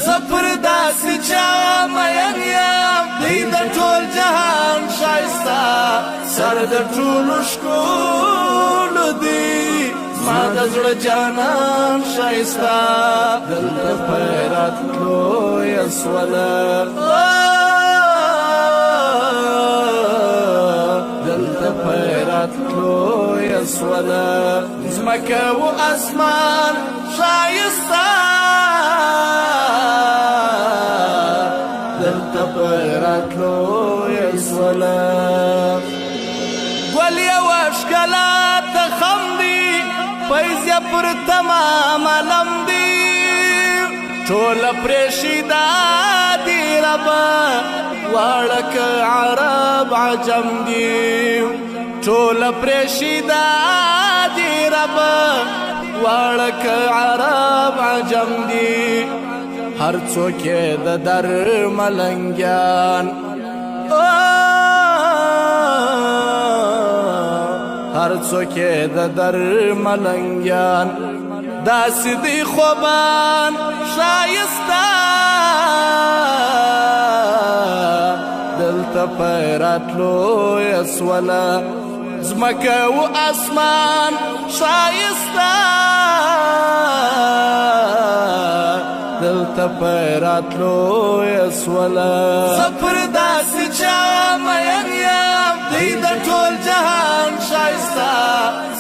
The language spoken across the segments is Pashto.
زپر داسې چا مین یم دی د ټول جهان ښایسته سر د ټولو ښکلو دی زما د زړه جانان ښایسته دلته پیرات لویه سوله دلته پیرات لویه سوله ځمکه و اسمان ښایسته دلته پیرات لویه سوله ګل یوه ښکلا تخم دی فیض یې پر تمام علم دی ټوله پرېښېدا دي ربه واړه که عرب عجم دي ټوله پرېښېدا دي ربه واړه که عرب عجم دي هر څوک یې د در ملنګیان هر څوک یې د در ملنګیان داسې دی خوبان ښایسته دلته پیرات لویه سوله ځمکه و اسمان ښایسته دلته پیرات لویه سوله زه پر داسې چا مین یم دی د ټول جهان ښایسته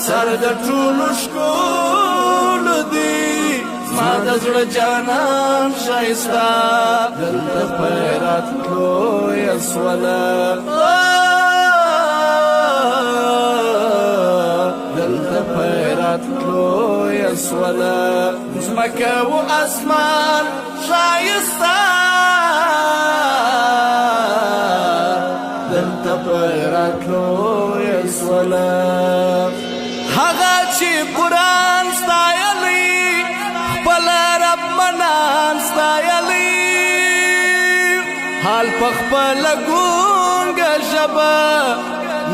سر د ټولو ښکلو دی زما د زړه جانان ښایسته دلته پیرات لویه سوله دلته پیرات لویه سوله ځمکه و اسمان ښایسته دلته پیرات لویه سوله هغه چې قرآن ستایلی خپل رب منان ستایلی حال په خپله ګونګه ژبه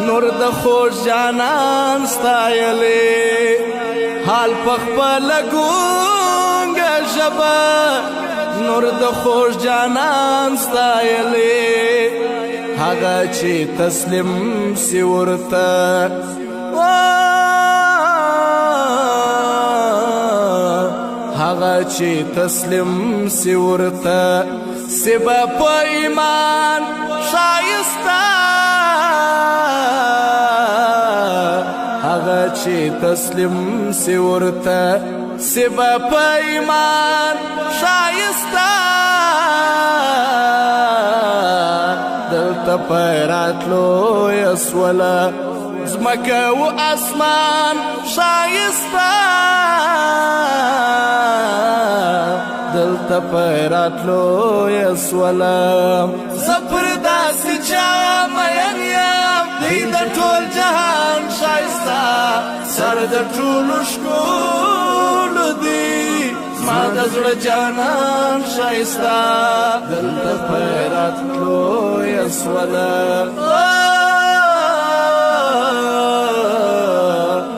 نور د خوږ جانان ستایلی حال په خپله ګونګه ژبه نور د خوږ جانان ستایلی هغه چې تسلیم سي ورته هغه چې تسلیم سي ورته سي به په ایمان ښایسته هغه چې تسلیم سي ورته سي به په ایمان ښایسته دلته پیرات لویه سوله ځمکه و اسمان ښایسته دلته پیرات لویه سوله زه پر داسې چا مین یم دی د ټول جهان ښایسته سر د ټولو ښکلو دی زما د زړه جانان ښایسته دلته پیرات لویه سوله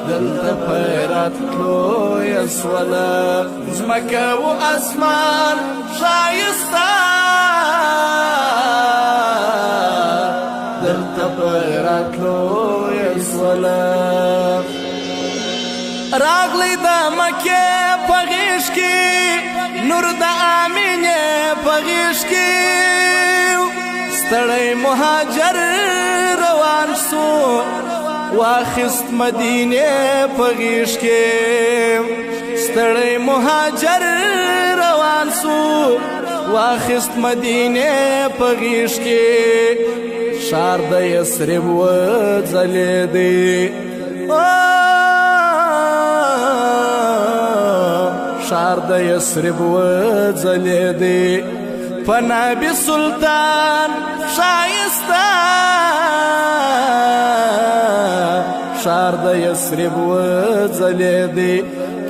دلته پیرات لویه سوله ځمکه و اسمان ښایسته دلته پیرات لویه سوله راغلی د مکې په غېږ کې نور د آمینې په غېږ کې ستړی مهاجر روان سو واخیست مدینې په غېږ کې ستړی مهاجر روان سو واخیست مدینې په غېږ کې ښار د یثرب وځلېدی ښار د یثرب وځلېدی فنبي سلطان شایستا شار د یسرب وځلیدی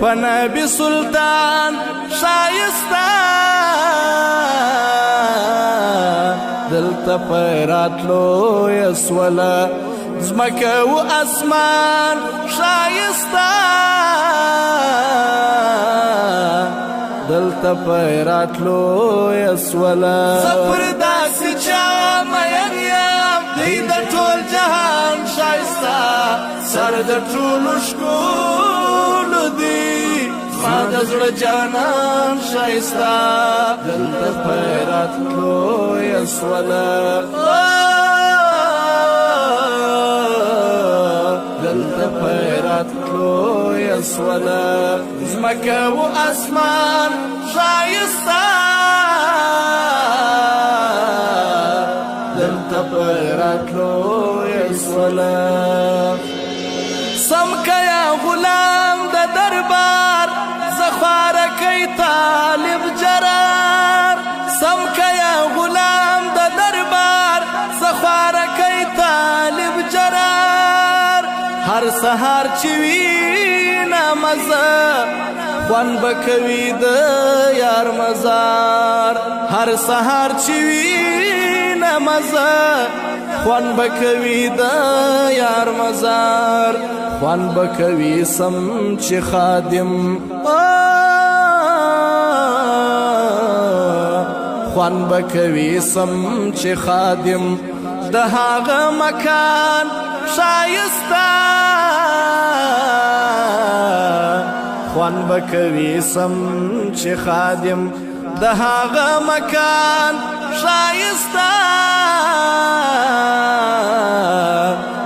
فنبي سلطان شایستا دلته پیراتلو یسولا زمکه و اسمان شایستا دلته پیراتلو یسولا زفر داسې چا مین یم دی د ټول جهان شایستا سر د ټولو ښکلو دی زما د زړه جانان شایستا دلته پیراتلو یسولا دلته پیراتلو یسولا زمکه و اسمان شایستا دلته پیراتلو یسولا سم که یا غلام د دربار زخواره کی طالب جرار سم که یا غلام د دربار زخواره کی طالب جرار هر سهار چې وینه مزه خوان بکوي د یار مزار هر سهار چې وینه مزه خوان بکوي د یار مزار خوان بکوي سم چې خادم خوان بکوي سم چې خادم د هغه مکان شایستا خوان بکوي سم چې خادم د هغه مکان شایستا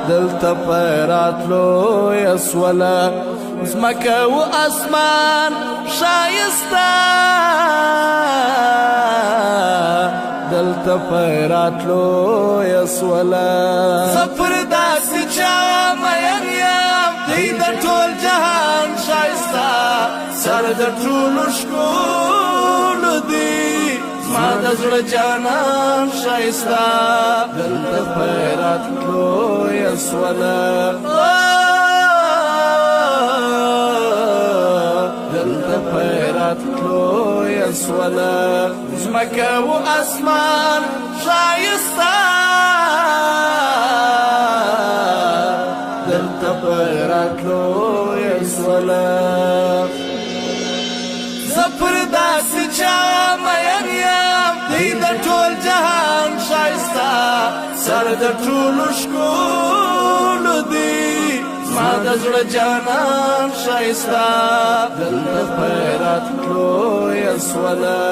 دلته پیراتلو یسولا زمکه و اسمان شایستا دلته پیراتلو یسولا سفر داسې چا مین یم دی د ټول جهان شایستا سر د ټولو ښکلو دی زما د زړه جانان شایستا دلته پیراتلو یسولا دلته پیراتلو یسولا زمکه و اسمان شایستا دلته پیراتلو یسولا زفر داسې چا مین یم دی د ټول جهان شایستا سر د ټولو ښکلو دی زما د زړه جانان شایستا دلته پیراتلو یسولا